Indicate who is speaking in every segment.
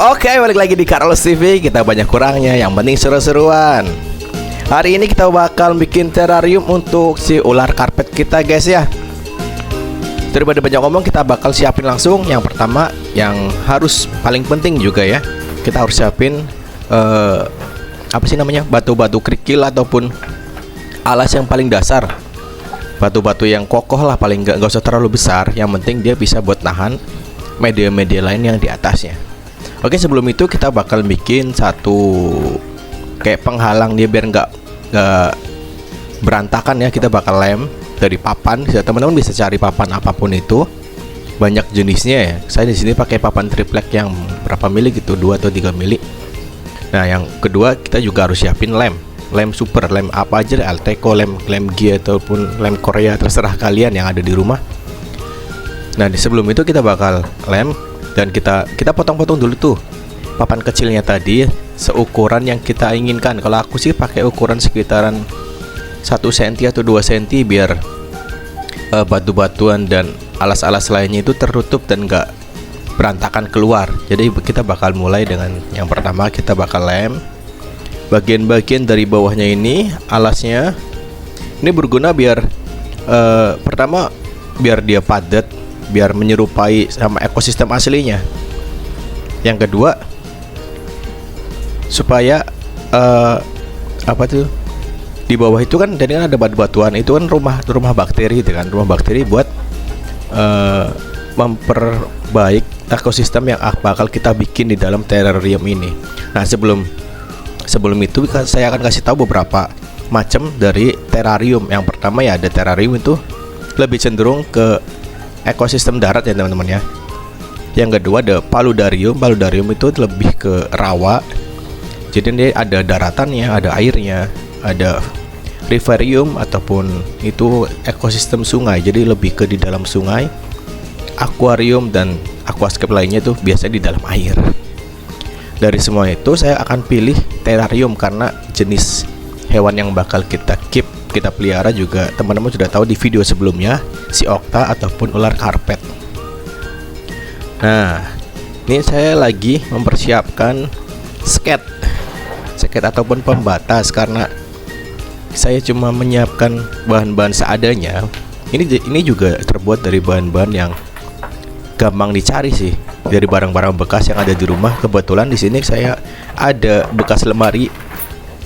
Speaker 1: Oke, balik lagi di Carlos TV. Kita banyak kurangnya, yang penting seru-seruan. Hari ini kita bakal bikin terrarium untuk si ular karpet kita, guys ya. Daripada banyak ngomong, kita bakal siapin langsung. Yang pertama, yang harus paling penting juga ya, kita harus siapin apa sih namanya, batu-batu kerikil ataupun alas yang paling dasar. Batu-batu yang kokoh lah, paling nggak usah terlalu besar. Yang penting dia bisa buat nahan media-media lain yang di atasnya. Oke, sebelum itu kita bakal bikin satu kayak penghalang dia biar nggak berantakan ya. Kita bakal lem dari papan. Teman-teman bisa cari papan apapun itu, banyak jenisnya ya. Saya di sini pakai papan triplek yang berapa mili gitu, 2 atau 3 mili. Nah, yang kedua kita juga harus siapin lem super, lem apa aja, Alteco, lem G ataupun lem Korea, terserah kalian yang ada di rumah. Nah, sebelum itu kita bakal lem. Dan kita potong-potong dulu tuh papan kecilnya tadi seukuran yang kita inginkan. Kalau aku sih pakai ukuran sekitaran 1 cm atau 2 cm biar batu-batuan dan alas-alas lainnya itu tertutup dan nggak berantakan keluar. Jadi kita bakal mulai dengan yang pertama, kita bakal lem bagian-bagian dari bawahnya ini, alasnya. Ini berguna biar pertama biar dia padat, biar menyerupai sama ekosistem aslinya. Yang kedua, supaya apa tuh, di bawah itu kan jadi kan ada batu-batuan, itu kan rumah bakteri gitu kan, rumah bakteri buat memperbaik ekosistem yang bakal kita bikin di dalam terrarium ini. Nah, sebelum itu saya akan kasih tahu beberapa macam dari terrarium. Yang pertama ya, ada terrarium itu lebih cenderung ke ekosistem darat ya teman-teman ya. Yang kedua ada paludarium. Paludarium itu lebih ke rawa. Jadi dia ada daratannya, ada airnya. Ada riverium ataupun itu ekosistem sungai. Jadi lebih ke di dalam sungai. Akuarium dan aquascape lainnya tuh biasanya di dalam air. Dari semua itu saya akan pilih terrarium karena jenis hewan yang bakal kita keep, kita pelihara juga teman-teman sudah tahu di video sebelumnya, si okta ataupun ular karpet. Nah, ini saya lagi mempersiapkan sket ataupun pembatas karena saya cuma menyiapkan bahan-bahan seadanya. Ini juga terbuat dari bahan-bahan yang gampang dicari sih, dari barang-barang bekas yang ada di rumah. Kebetulan di sini saya ada bekas lemari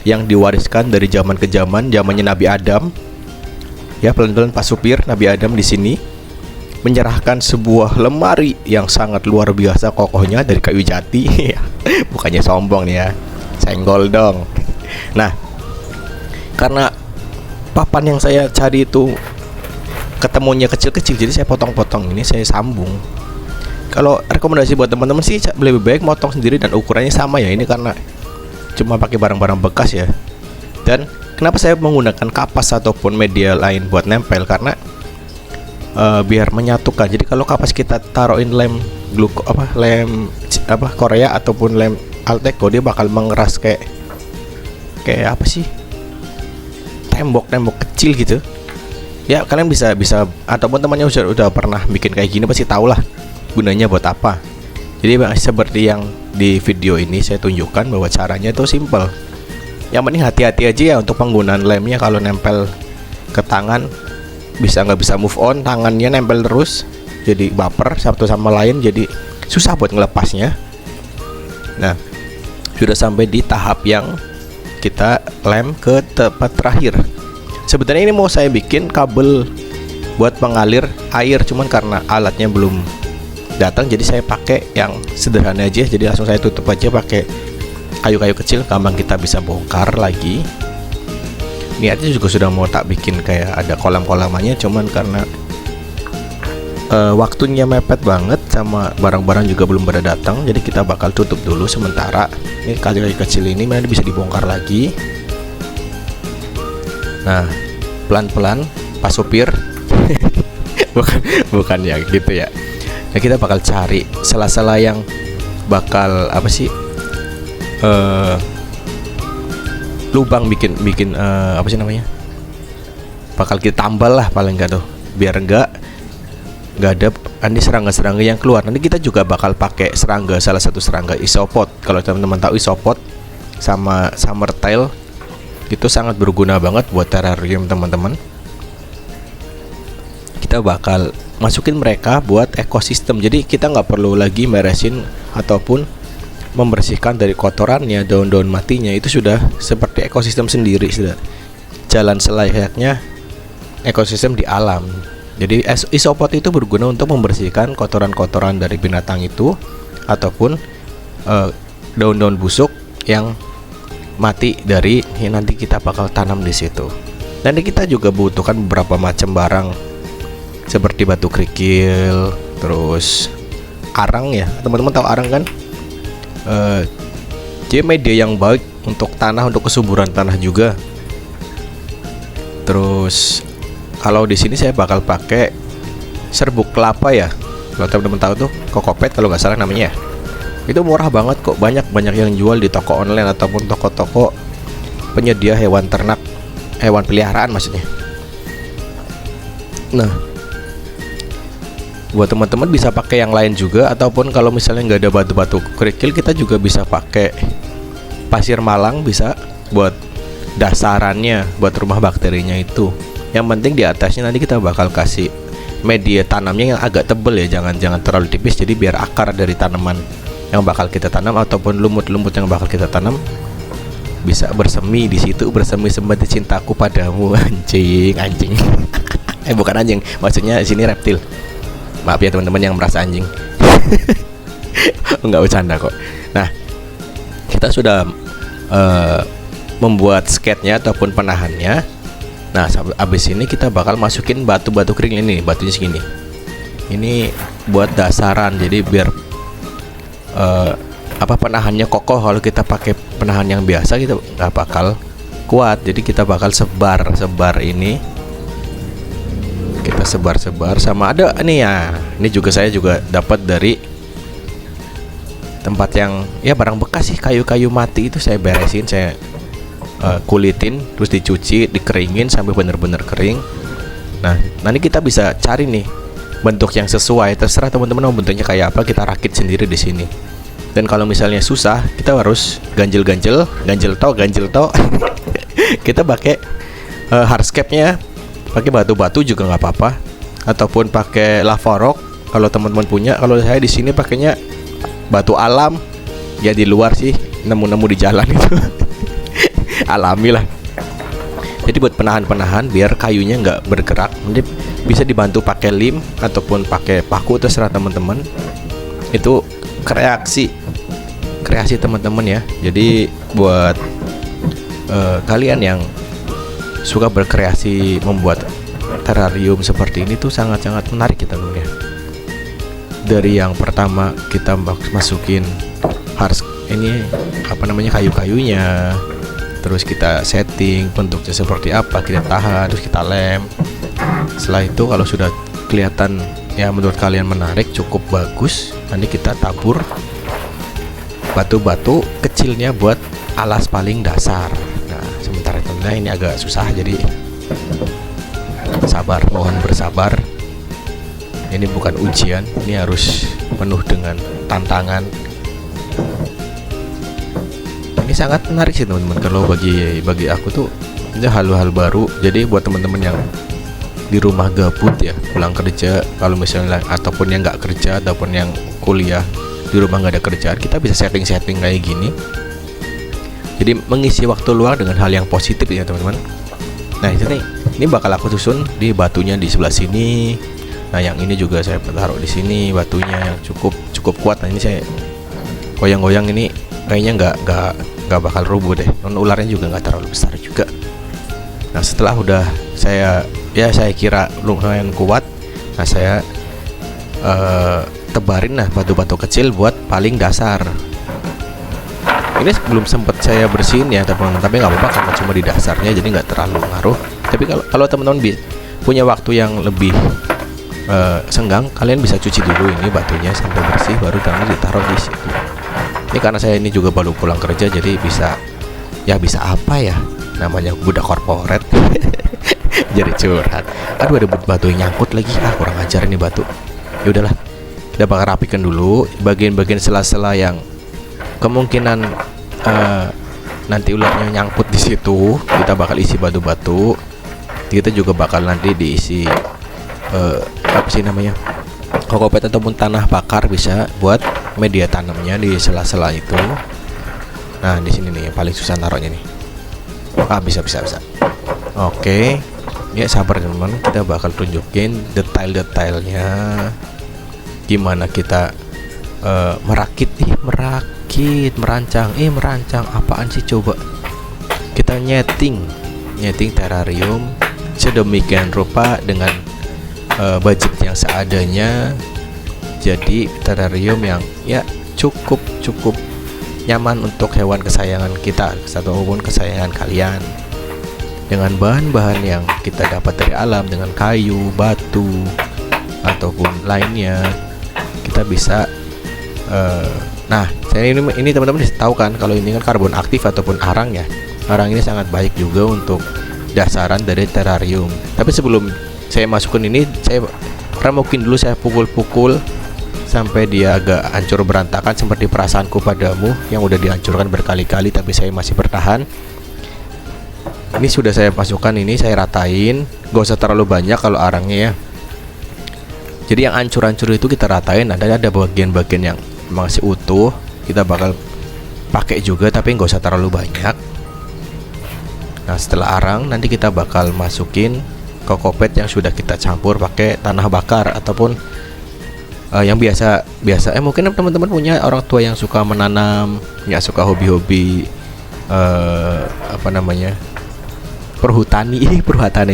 Speaker 1: yang diwariskan dari zaman ke zaman, zamannya Nabi Adam. Ya, pelan-pelan Pak Supir Nabi Adam di sini menyerahkan sebuah lemari yang sangat luar biasa kokohnya dari kayu jati. Bukannya sombong nih ya, senggol dong. Nah, karena papan yang saya cari itu ketemunya kecil-kecil, jadi saya potong-potong, ini saya sambung. Kalau rekomendasi buat teman-teman sih lebih baik motong sendiri dan ukurannya sama ya. Ini karena cuma pakai barang-barang bekas ya. Dan kenapa saya menggunakan kapas ataupun media lain buat nempel, karena biar menyatukan. Jadi kalau kapas kita taruhin lem Korea ataupun lem Alteco, dia bakal mengeras kayak apa sih, tembok kecil gitu ya. Kalian bisa ataupun temannya udah pernah bikin kayak gini pasti tahu lah gunanya buat apa. Jadi seperti yang di video ini saya tunjukkan bahwa caranya itu simple. Yang penting hati-hati aja ya untuk penggunaan lemnya. Kalau nempel ke tangan nggak bisa move on, tangannya nempel terus, jadi baper satu sama lain, jadi susah buat ngelepasnya. Nah, sudah sampai di tahap yang kita lem ke tempat terakhir. Sebenarnya ini mau saya bikin kabel buat pengalir air, cuman karena alatnya belum datang, jadi saya pakai yang sederhana aja. Jadi langsung saya tutup aja pakai kayu-kayu kecil, gampang kita bisa bongkar lagi. Niatnya juga sudah mau tak bikin kayak ada kolam-kolamannya, cuman karena waktunya mepet banget sama barang-barang juga belum pada datang, jadi kita bakal tutup dulu sementara. Ini kayu-kayu kecil ini mana bisa dibongkar lagi. Nah, pelan-pelan Pak Supir. bukan ya gitu ya. Nah, kita bakal cari sela-sela yang bakal apa sih, lubang bikin apa sih namanya, bakal kita tambal lah paling enggak tuh, biar enggak nggak ada nanti serangga-serangga yang keluar. Nanti kita juga bakal pakai serangga, salah satu serangga isopod. Kalau teman-teman tahu isopod sama summertail itu sangat berguna banget buat terrarium teman-teman. Kita bakal masukin mereka buat ekosistem, jadi kita nggak perlu lagi meresin ataupun membersihkan dari kotorannya, daun-daun matinya. Itu sudah seperti ekosistem sendiri, sudah jalan selayaknya ekosistem di alam. Jadi isopod itu berguna untuk membersihkan kotoran-kotoran dari binatang itu ataupun daun-daun busuk yang mati dari yang nanti kita bakal tanam di situ. Nanti kita juga butuhkan beberapa macam barang seperti batu kerikil, terus arang ya. Teman-teman tahu arang kan? Jadi media yang baik untuk tanah, untuk kesuburan tanah juga. Terus kalau di sini saya bakal pakai serbuk kelapa ya. Kalau teman-teman tahu tuh kokopet kalau nggak salah namanya ya. Itu murah banget kok, banyak yang jual di toko online ataupun toko-toko penyedia hewan ternak, hewan peliharaan maksudnya. Nah, buat teman-teman bisa pakai yang lain juga, ataupun kalau misalnya nggak ada batu-batu kerikil, kita juga bisa pakai pasir malang, bisa buat dasarannya, buat rumah bakterinya itu. Yang penting di atasnya nanti kita bakal kasih media tanamnya yang agak tebel ya, jangan terlalu tipis, jadi biar akar dari tanaman yang bakal kita tanam ataupun lumut-lumut yang bakal kita tanam bisa bersemi di situ, bersemi seperti cintaku padamu. Anjing bukan anjing, maksudnya di sini reptil. Maaf ya teman-teman yang merasa anjing. Enggak bercanda kok. Nah, kita sudah membuat sketnya ataupun penahannya. Nah, abis ini kita bakal masukin batu-batu kering ini, batunya segini. Ini buat dasaran, jadi biar penahannya kokoh. Kalau kita pakai penahan yang biasa kita nggak bakal kuat, jadi kita bakal sebar ini. Kita sebar sama ada nih ya. Ini juga saya juga dapat dari tempat yang ya barang bekas sih, kayu-kayu mati itu saya beresin, saya kulitin, terus dicuci, dikeringin sampai benar-benar kering. Nah, nanti kita bisa cari nih bentuk yang sesuai, terserah teman-teman mau bentuknya kayak apa, kita rakit sendiri di sini. Dan kalau misalnya susah, kita harus ganjel to. Kita pakai hardscape-nya, pakai batu-batu juga nggak apa-apa, ataupun pakai lava rock kalau teman-teman punya. Kalau saya di sini pakainya batu alam, ya di luar sih, nemu-nemu di jalan itu. Alami lah. Jadi buat penahan biar kayunya nggak bergerak, nanti bisa dibantu pakai lem ataupun pakai paku, terserah teman-teman. Itu kreasi teman-teman ya. Jadi buat kalian yang suka berkreasi membuat terrarium seperti ini tuh sangat-sangat menarik ya teman-teman ya. Dari yang pertama kita masukin kayu-kayunya, terus kita setting bentuknya seperti apa, kita tahan, terus kita lem. Setelah itu kalau sudah kelihatan ya menurut kalian menarik, cukup bagus, nanti kita tabur batu-batu kecilnya buat alas paling dasar. Nah, sementara itu ini agak susah, jadi sabar, mohon bersabar. Ini bukan ujian, ini harus penuh dengan tantangan. Ini sangat menarik sih teman-teman. Kalau bagi aku tuh ini hal-hal baru. Jadi buat teman-teman yang di rumah gabut ya, pulang kerja, kalau misalnya ataupun yang nggak kerja ataupun yang kuliah di rumah nggak ada kerjaan, kita bisa setting kayak gini. Jadi mengisi waktu luang dengan hal yang positif ya teman-teman. Nah ini bakal aku susun di batunya di sebelah sini. Nah yang ini juga saya taruh di sini, batunya yang cukup kuat. Nah ini saya goyang-goyang, ini kayaknya nggak bakal rubuh deh. Non ularnya juga nggak terlalu besar juga. Nah setelah udah saya kira lumayan kuat, nah saya tebarin lah batu-batu kecil buat paling dasar. Ini belum sempat saya bersihin ya teman-teman, tapi nggak apa-apa karena cuma di dasarnya, jadi nggak terlalu ngaruh. Tapi kalau teman-teman punya waktu yang lebih senggang, kalian bisa cuci dulu ini batunya sampai bersih, baru tangan ditaruh di situ. Ini karena saya ini juga baru pulang kerja, jadi bisa apa ya, namanya budak korporat. Jadi curhat. Aduh, ada batu yang nyangkut lagi, kurang ajar ini batu. Ya udahlah, kita bakal rapikan dulu bagian-bagian sela-sela yang kemungkinan nanti ularnya nyangkut di situ. Kita bakal isi batu-batu. Kita juga bakal nanti diisi apa sih namanya, kokopet ataupun tanah bakar, bisa buat media tanamnya di sela-sela itu. Nah di sini nih yang paling susah taruhnya nih. Bisa. Oke, ya sabar teman-teman, kita bakal tunjukin detail-detailnya gimana kita merancang apaan sih coba. Kita nyeting terrarium sedemikian rupa dengan budget yang seadanya. Jadi terrarium yang ya cukup nyaman untuk hewan kesayangan kita ataupun kesayangan kalian, dengan bahan-bahan yang kita dapat dari alam, dengan kayu, batu ataupun lainnya. Kita bisa nah saya ini teman-teman tahu kan kalau ini kan karbon aktif ataupun arang ya. Arang ini sangat baik juga untuk dasaran dari terrarium. Tapi sebelum saya masukin ini, saya remokin dulu, saya pukul-pukul sampai dia agak hancur berantakan seperti perasaanku padamu yang udah dihancurkan berkali-kali tapi saya masih bertahan. Ini sudah saya masukkan, ini saya ratain, gak usah terlalu banyak kalau arangnya ya. Jadi yang hancur-hancur itu kita ratain. Ada bagian-bagian yang masih utuh kita bakal pakai juga, tapi nggak usah terlalu banyak. Nah setelah arang nanti kita bakal masukin kokopet yang sudah kita campur pakai tanah bakar ataupun yang biasa mungkin teman-teman punya orang tua yang suka menanam, nggak suka hobi-hobi apa namanya, perhutani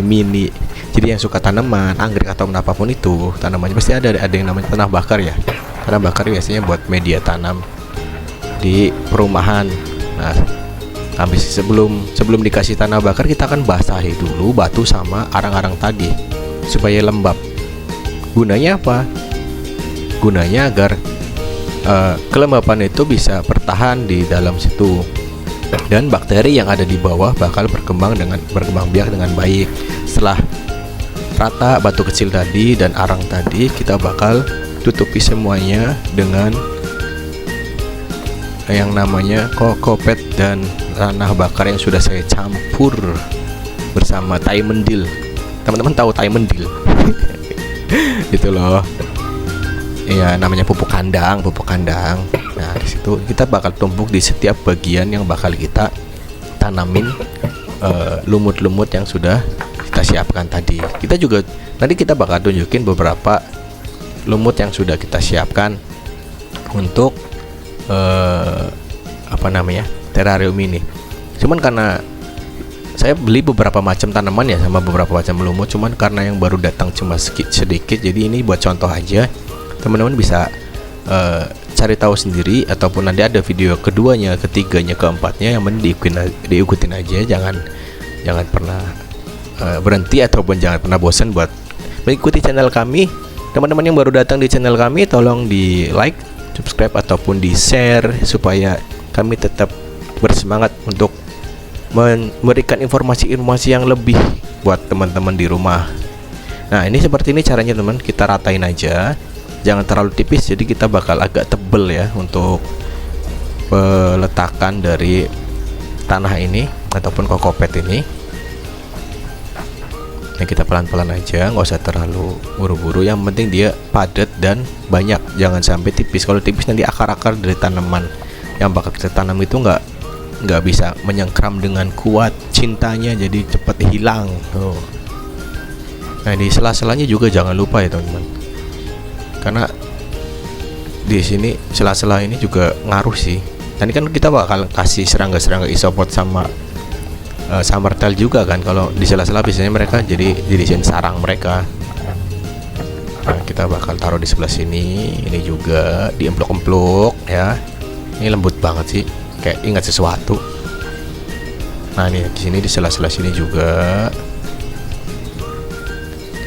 Speaker 1: mini. Jadi yang suka tanaman, anggrek atau apapun itu tanamannya pasti ada yang namanya tanah bakar ya. Tanah bakar biasanya buat media tanam di perumahan. Nah, habis sebelum dikasih tanah bakar kita akan basahi dulu batu sama arang-arang tadi supaya lembab. Gunanya apa? Gunanya agar kelembapan itu bisa bertahan di dalam situ, dan bakteri yang ada di bawah bakal berkembang biak dengan baik. Setelah rata batu kecil tadi dan arang tadi, kita bakal tutupi semuanya dengan yang namanya kokopet dan tanah bakar yang sudah saya campur bersama tai mendil. Teman-teman tahu tai mendil? Itu loh. Ya namanya pupuk kandang. Nah di situ kita bakal tumpuk di setiap bagian yang bakal kita tanamin lumut-lumut yang sudah kita siapkan tadi. Kita juga nanti kita bakal tunjukin beberapa lumut yang sudah kita siapkan untuk apa namanya, terrarium ini. Cuman karena saya beli beberapa macam tanaman ya sama beberapa macam lumut, cuman karena yang baru datang cuma sedikit, jadi ini buat contoh aja. Teman-teman bisa cari tahu sendiri ataupun nanti ada video keduanya, ketiganya, keempatnya, yang penting diikutin aja. Jangan pernah berhenti ataupun jangan pernah bosan buat mengikuti channel kami. Teman-teman yang baru datang di channel kami, tolong di like, subscribe ataupun di share supaya kami tetap bersemangat untuk memberikan informasi-informasi yang lebih buat teman-teman di rumah. Nah ini seperti ini caranya teman, kita ratain aja, jangan terlalu tipis, jadi kita bakal agak tebel ya untuk peletakan dari tanah ini ataupun kokopet ini. Nah, kita pelan-pelan aja, nggak usah terlalu buru-buru, yang penting dia padat dan banyak, jangan sampai tipis. Kalau tipis nanti akar-akar dari tanaman yang bakal kita tanam itu nggak bisa menyengkram dengan kuat cintanya, jadi cepat hilang. Nah di sela-selanya juga jangan lupa ya teman-teman, karena di sini sela-sela ini juga ngaruh sih. Nanti kan kita bakal kasih serangga-serangga isopod sama summertail juga kan. Kalau di sela-sela biasanya mereka jadi jadiin sarang mereka. Nah, kita bakal taruh di sebelah sini. Ini juga diemplok-emplok ya. Ini lembut banget sih, kayak ingat sesuatu. Nah ini di sini di sela-sela sini juga.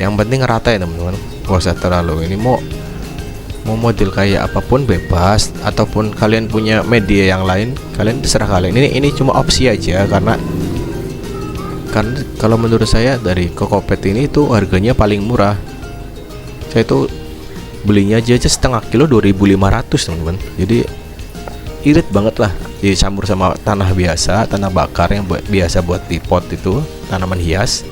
Speaker 1: Yang penting rata ya teman-teman, gak usah terlalu ini. Mau model kayak apapun bebas, ataupun kalian punya media yang lain, kalian terserah kalian. Ini cuma opsi aja, karena kalau menurut saya dari kokopet ini tuh harganya paling murah. Saya tuh belinya aja setengah kilo 2.500 teman-teman. Jadi irit banget lah dicampur sama tanah biasa, tanah bakar yang biasa buat di pot itu, tanaman hias.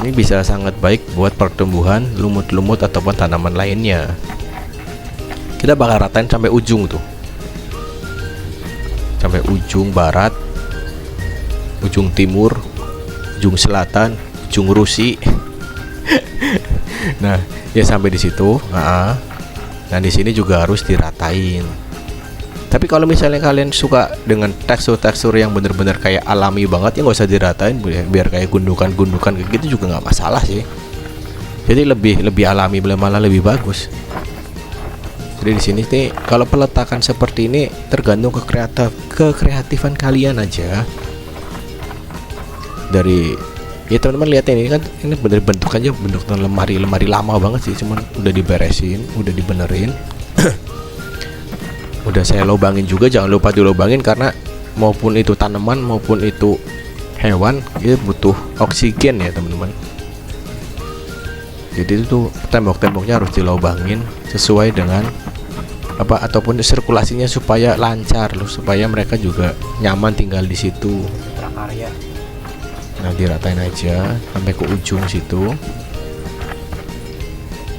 Speaker 1: Ini bisa sangat baik buat pertumbuhan lumut-lumut ataupun tanaman lainnya. Kita bakal ratain sampai ujung tuh, sampai ujung barat, ujung timur, ujung selatan, ujung Rusi. Nah, ya sampai di situ. Nah, di sini juga harus diratain. Tapi kalau misalnya kalian suka dengan tekstur-tekstur yang bener-bener kayak alami banget, ya nggak usah diratain, biar kayak gundukan-gundukan kayak gitu juga nggak masalah sih. Jadi lebih alami, malah lebih bagus. Jadi di sini nih, kalau peletakan seperti ini tergantung kekreatifan kalian aja. Dari ya teman-teman lihat ini kan, ini bener bentukannya bentuk lemari lama banget sih, cuman udah diberesin, udah dibenerin. Udah saya lubangin juga, jangan lupa dilubangin karena maupun itu tanaman maupun itu hewan itu butuh oksigen ya teman-teman. Jadi itu tembok-temboknya harus dilubangin sesuai dengan apa, ataupun sirkulasinya supaya lancar loh, supaya mereka juga nyaman tinggal di situ. Nah, diratain aja sampai ke ujung situ.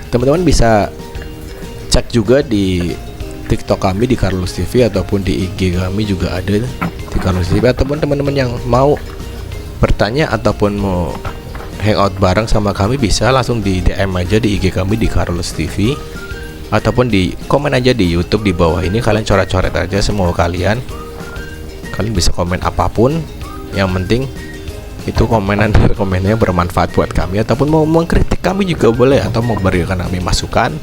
Speaker 1: Teman-teman bisa cek juga di TikTok kami di Carlos TV, ataupun di IG kami juga ada di Carlos TV, ataupun teman-teman yang mau bertanya ataupun mau hangout bareng sama kami bisa langsung di DM aja di IG kami di Carlos TV, ataupun di komen aja di YouTube di bawah ini. Kalian coret-coret aja semua kalian bisa komen apapun, yang penting itu komennya bermanfaat buat kami, ataupun mau mengkritik kami juga boleh, atau mau berikan kami masukan.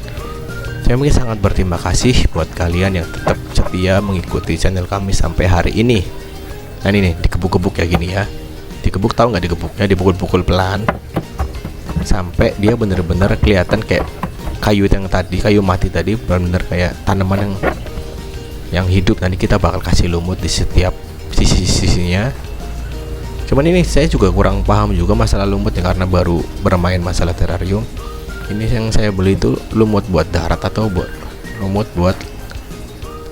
Speaker 1: Saya mungkin sangat berterima kasih buat kalian yang tetap setia mengikuti channel kami sampai hari ini. Nah ini nih, dikebuk-kebuk kayak gini ya. Dikebuk, tahu nggak dikebuknya? Dipukul-pukul pelan sampai dia bener-bener kelihatan kayak kayu yang tadi, kayu mati tadi, bener-bener kayak tanaman yang hidup. Nanti kita bakal kasih lumut di setiap sisi-sisinya. Cuman ini saya juga kurang paham juga masalah lumut ya, karena baru bermain masalah terarium. Ini yang saya beli itu lumut buat darat atau buat lumut buat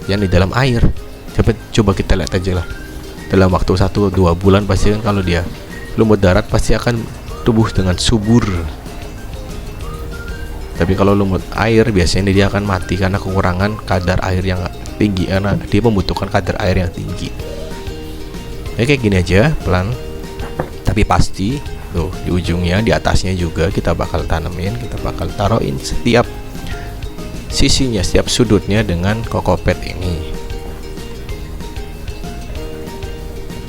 Speaker 1: yang di dalam air. Coba kita lihat aja lah. Dalam waktu 1-2 bulan pasti kan, kalau dia lumut darat pasti akan tumbuh dengan subur. Tapi kalau lumut air biasanya dia akan mati karena kekurangan kadar air yang tinggi, karena dia membutuhkan kadar air yang tinggi. Ya kayak gini aja, pelan tapi pasti. Tuh di ujungnya, di atasnya juga kita bakal tanemin, kita bakal taruhin setiap sisinya, setiap sudutnya dengan kokopet ini.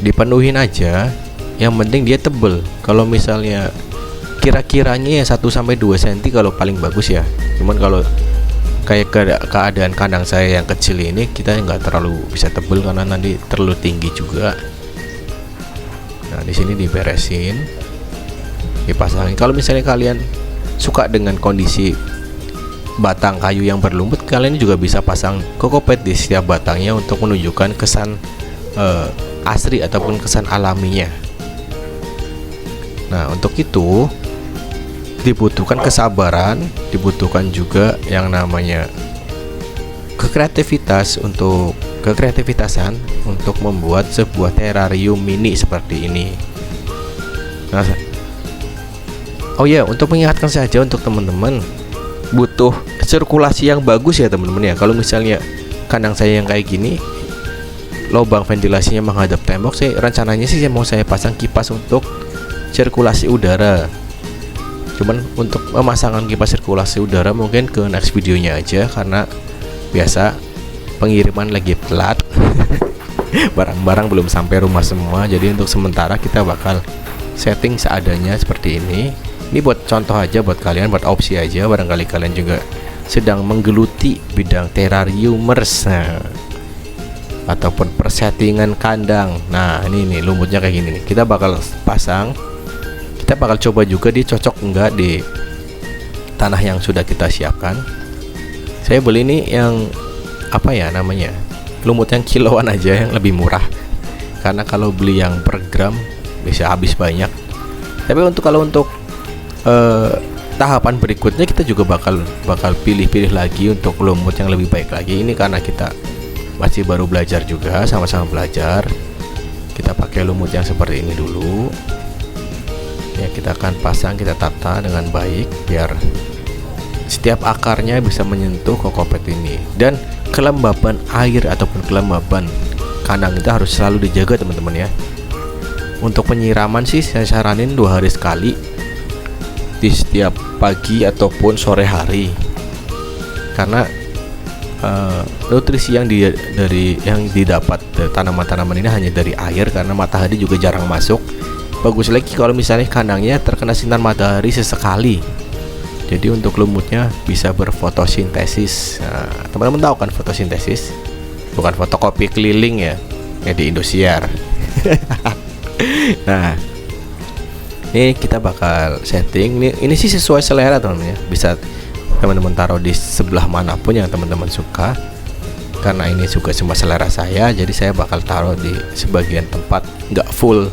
Speaker 1: Dipenuhin aja, yang penting dia tebel. Kalau misalnya kira-kiranya ya 1-2 cm kalau paling bagus ya. Cuman kalau kayak keadaan kandang saya yang kecil ini, kita nggak terlalu bisa tebel karena nanti terlalu tinggi juga. Nah di sini diberesin, dipasangin. Kalau misalnya kalian suka dengan kondisi batang kayu yang berlumput, kalian juga bisa pasang kokopet di setiap batangnya untuk menunjukkan kesan asri ataupun kesan alaminya. Nah untuk itu dibutuhkan kesabaran, dibutuhkan juga yang namanya kekreativitasan untuk membuat sebuah terarium mini seperti ini. Nah, oh ya, untuk mengingatkan saja untuk teman-teman, butuh sirkulasi yang bagus ya teman-teman ya. Kalau misalnya kandang saya yang kayak gini, lubang ventilasinya menghadap tembok, rencananya sih mau saya pasang kipas untuk sirkulasi udara. Cuman untuk pemasangan kipas sirkulasi udara mungkin ke next videonya aja, karena biasa pengiriman lagi telat. Barang-barang belum sampai rumah semua. Jadi untuk sementara kita bakal setting seadanya seperti ini. Ini buat contoh aja buat kalian, buat opsi aja. Barangkali kalian juga sedang menggeluti bidang terrariumers, ataupun persettingan kandang. Nah ini nih lumutnya kayak gini nih. Kita bakal pasang, kita bakal coba juga dicocok enggak di tanah yang sudah kita siapkan. Saya beli ini yang apa ya namanya, lumut yang kiloan aja, yang lebih murah, karena kalau beli yang per gram bisa habis banyak. Tapi kalau untuk tahapan berikutnya kita juga bakal pilih-pilih lagi untuk lumut yang lebih baik lagi. Ini karena kita masih baru belajar juga, sama-sama belajar. Kita pakai lumut yang seperti ini dulu ya, kita akan pasang, kita tata dengan baik biar setiap akarnya bisa menyentuh kokopet ini. Dan kelembaban air ataupun kelembaban kandang itu harus selalu dijaga teman-teman ya. Untuk penyiraman sih saya saranin 2 hari sekali, di setiap pagi ataupun sore hari, karena nutrisi yang didapat dari tanaman-tanaman ini hanya dari air, karena matahari juga jarang masuk. Bagus lagi kalau misalnya kandangnya terkena sinar matahari sesekali, jadi untuk lumutnya bisa berfotosintesis. Nah, teman-teman tahu kan fotosintesis? Bukan fotokopi keliling ya, di Indosiar. Nah, ini kita bakal setting. Ini sih sesuai selera teman-teman ya. Bisa teman-teman taruh di sebelah manapun yang teman-teman suka. Karena ini juga cuma selera saya, jadi saya bakal taruh di sebagian tempat, nggak full.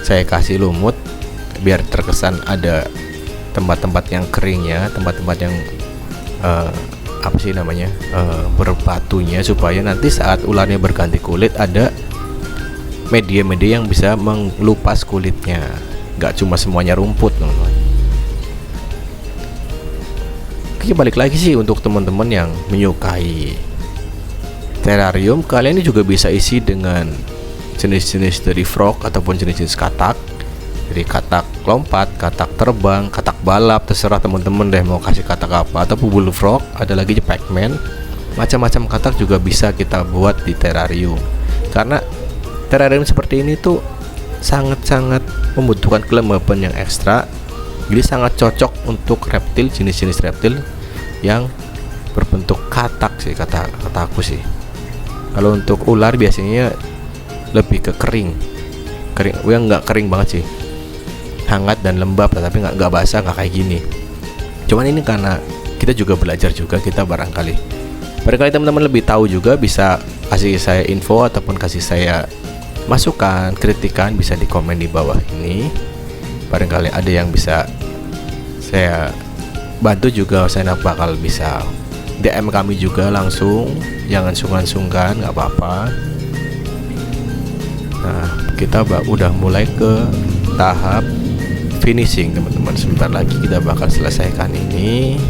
Speaker 1: Saya kasih lumut biar terkesan ada tempat-tempat yang keringnya, tempat-tempat yang berbatunya, supaya nanti saat ularnya berganti kulit ada media-media yang bisa mengelupas kulitnya. Gak cuma semuanya rumput teman-teman. Oke, balik lagi sih untuk teman-teman yang menyukai terrarium, kalian ini juga bisa isi dengan jenis-jenis dari frog ataupun jenis-jenis katak. Jadi katak lompat, katak terbang, katak balap, terserah teman-teman deh mau kasih katak apa. Ataupun bullfrog, ada lagi Pac-Man. Macam-macam katak juga bisa kita buat di terrarium. Karena terrarium seperti ini tuh sangat-sangat membutuhkan kelembaban yang ekstra, jadi sangat cocok untuk reptil, jenis-jenis reptil yang berbentuk katak sih, kata aku sih. Kalau untuk ular biasanya lebih ke kering, yang nggak kering banget sih, hangat dan lembab, tapi nggak basah, nggak kayak gini. Cuman ini karena kita juga belajar juga, kita barangkali teman-teman lebih tahu juga, bisa kasih saya info ataupun kasih saya masukan, kritikan, bisa di komen di bawah ini. Barangkali ada yang bisa saya bantu juga, saya bakal bisa DM kami juga langsung, jangan sungkan-sungkan, nggak apa-apa. Nah, kita udah mulai ke tahap finishing teman-teman. Sebentar lagi kita bakal selesaikan ini.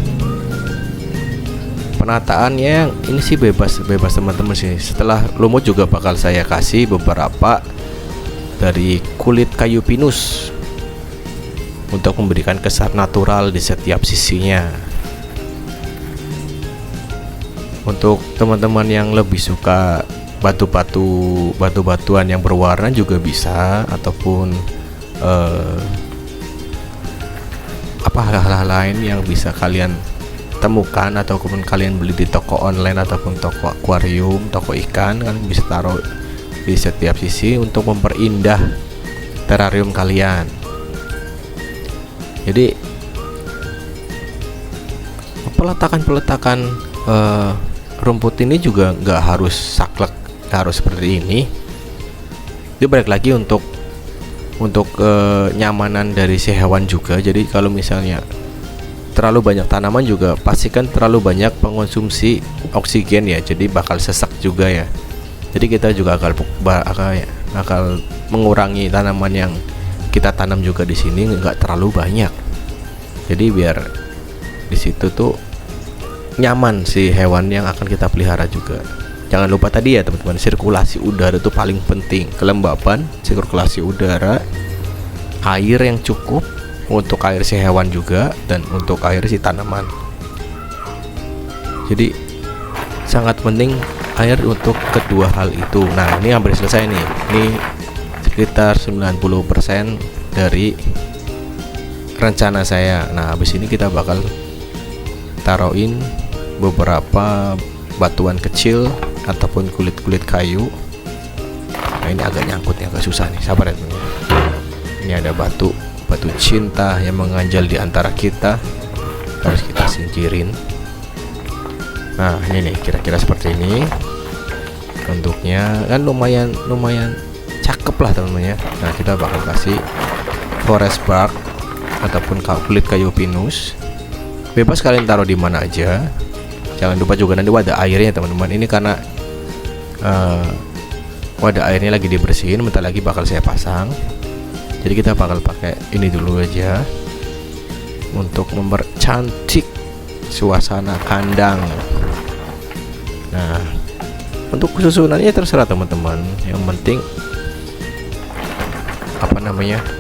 Speaker 1: Penataannya ini sih bebas teman-teman sih. Setelah lumut juga bakal saya kasih beberapa dari kulit kayu pinus untuk memberikan kesan natural di setiap sisinya. Untuk teman-teman yang lebih suka batu-batuan yang berwarna juga bisa, ataupun hal-hal lain yang bisa kalian temukan ataupun kalian beli di toko online ataupun toko akuarium, toko ikan, kalian bisa taruh di setiap sisi untuk memperindah terrarium kalian. Jadi peletakan rumput ini juga nggak harus saklek, harus seperti ini. Dia balik lagi untuk kenyamanan dari si hewan juga. Jadi kalau misalnya terlalu banyak tanaman juga pastikan terlalu banyak pengonsumsi oksigen ya, jadi bakal sesak juga ya. Jadi kita juga akan mengurangi tanaman yang kita tanam juga di sini, nggak terlalu banyak. Jadi biar di situ tuh nyaman si hewan yang akan kita pelihara juga. Jangan lupa tadi ya teman-teman, sirkulasi udara itu paling penting. Kelembaban, sirkulasi udara, air yang cukup untuk air si hewan juga, dan untuk air si tanaman. Jadi sangat penting air untuk kedua hal itu. Nah, ini hampir selesai nih. Ini sekitar 90% dari rencana saya. Nah, habis ini kita bakal taruhin beberapa batuan kecil ataupun kulit-kulit kayu. Nah, ini agak nyangkut nih, agak susah nih. Sabar ya teman-teman. Ini ada batu cinta yang mengganjal di antara kita, harus kita singkirin. Nah, ini nih kira-kira seperti ini bentuknya, kan lumayan cakep lah teman-teman ya. Nah, kita bakal kasih forest bark ataupun kulit kayu pinus. Bebas kalian taruh di mana aja. Jangan lupa juga nanti wadah airnya teman-teman. Ini karena wadah airnya lagi dibersihin, bentar lagi bakal saya pasang. Jadi kita bakal pakai ini dulu aja untuk mempercantik suasana kandang. Nah, untuk susunannya terserah teman-teman. Yang penting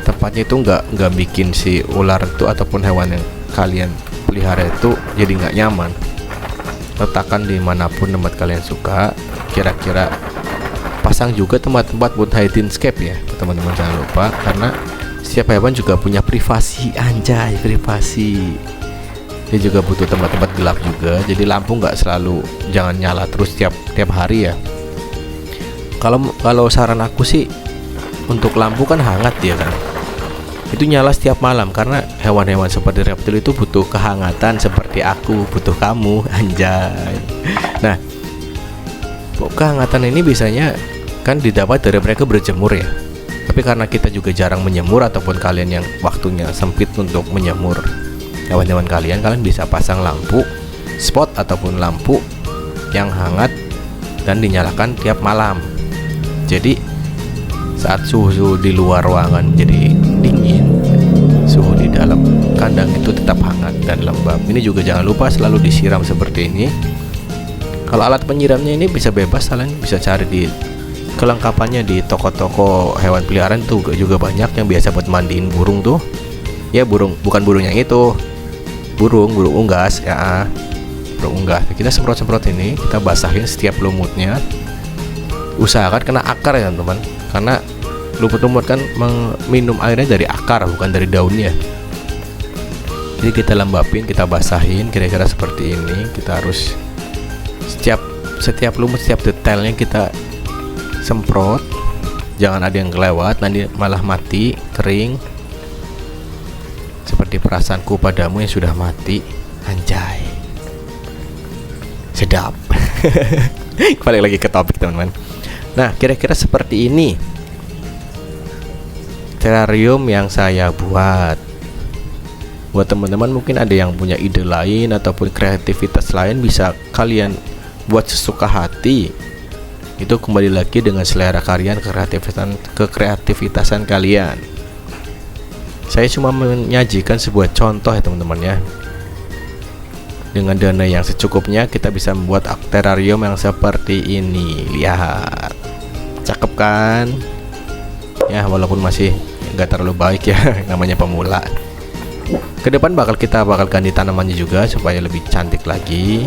Speaker 1: tempatnya itu nggak bikin si ular itu ataupun hewan yang kalian pelihara itu jadi nggak nyaman. Letakkan dimanapun tempat kalian suka. Kira-kira pasang juga tempat-tempat buat hiding-scape ya teman-teman, jangan lupa, karena setiap hewan juga punya privasi. Anjay, privasi. Dia juga butuh tempat-tempat gelap juga. Jadi lampu nggak selalu, jangan nyala terus tiap hari ya. Kalau saran aku sih, untuk lampu kan hangat ya kan, itu nyala setiap malam, karena hewan-hewan seperti reptil itu butuh kehangatan seperti aku butuh kamu. Anjay. Nah, kehangatan ini biasanya kan didapat dari mereka berjemur ya. Tapi karena kita juga jarang menyemur, ataupun kalian yang waktunya sempit untuk menyemur hewan-hewan kalian bisa pasang lampu spot ataupun lampu yang hangat dan dinyalakan tiap malam. Jadi saat suhu di luar ruangan jadi dingin, suhu di dalam kandang itu tetap hangat dan lembab. Ini juga jangan lupa selalu disiram seperti ini. Kalau alat penyiramnya ini bisa bebas, kalian bisa cari di kelengkapannya di toko-toko hewan peliharaan tuh juga banyak yang biasa buat mandiin burung tuh. Ya bukan burung yang itu, burung unggas ya, burung unggas. Kita semprot ini, kita basahin setiap lumutnya. Usahakan kena akar ya teman-teman, karena lumut-lumut kan minum airnya dari akar bukan dari daunnya. Jadi kita lembapin, kita basahin kira-kira seperti ini. Kita harus setiap lumut, setiap detailnya kita semprot. Jangan ada yang kelewat, nanti malah mati, kering. Seperti perasaanku padamu yang sudah mati. Anjay, sedap. Balik lagi ke topik teman-teman. Nah, kira-kira seperti ini terrarium yang saya buat. Buat teman-teman mungkin ada yang punya ide lain ataupun kreativitas lain, bisa kalian buat sesuka hati. Itu kembali lagi dengan selera kalian, kekreativitasan kalian. Saya cuma menyajikan sebuah contoh ya teman-teman ya. Dengan dana yang secukupnya kita bisa membuat terrarium yang seperti ini. Lihat, cakep kan? Ya walaupun masih nggak terlalu baik ya, namanya pemula. Kedepan kita bakal ganti tanamannya juga supaya lebih cantik lagi.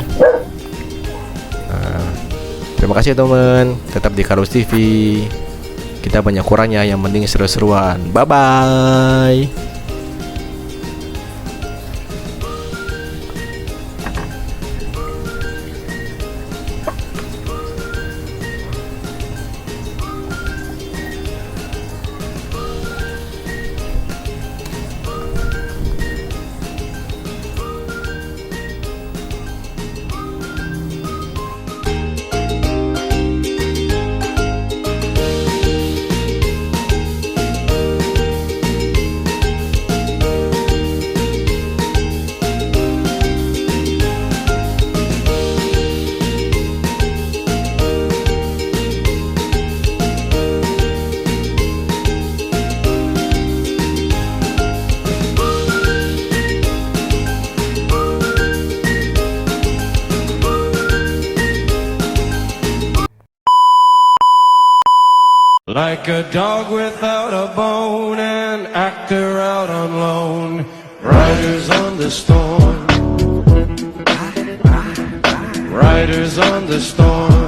Speaker 1: Nah, terima kasih teman, tetap di Karus TV. Kita banyak kurangnya, yang penting seru-seruan. Bye bye.
Speaker 2: Like a dog without a bone, an actor out on loan, riders on the storm, riders on the storm.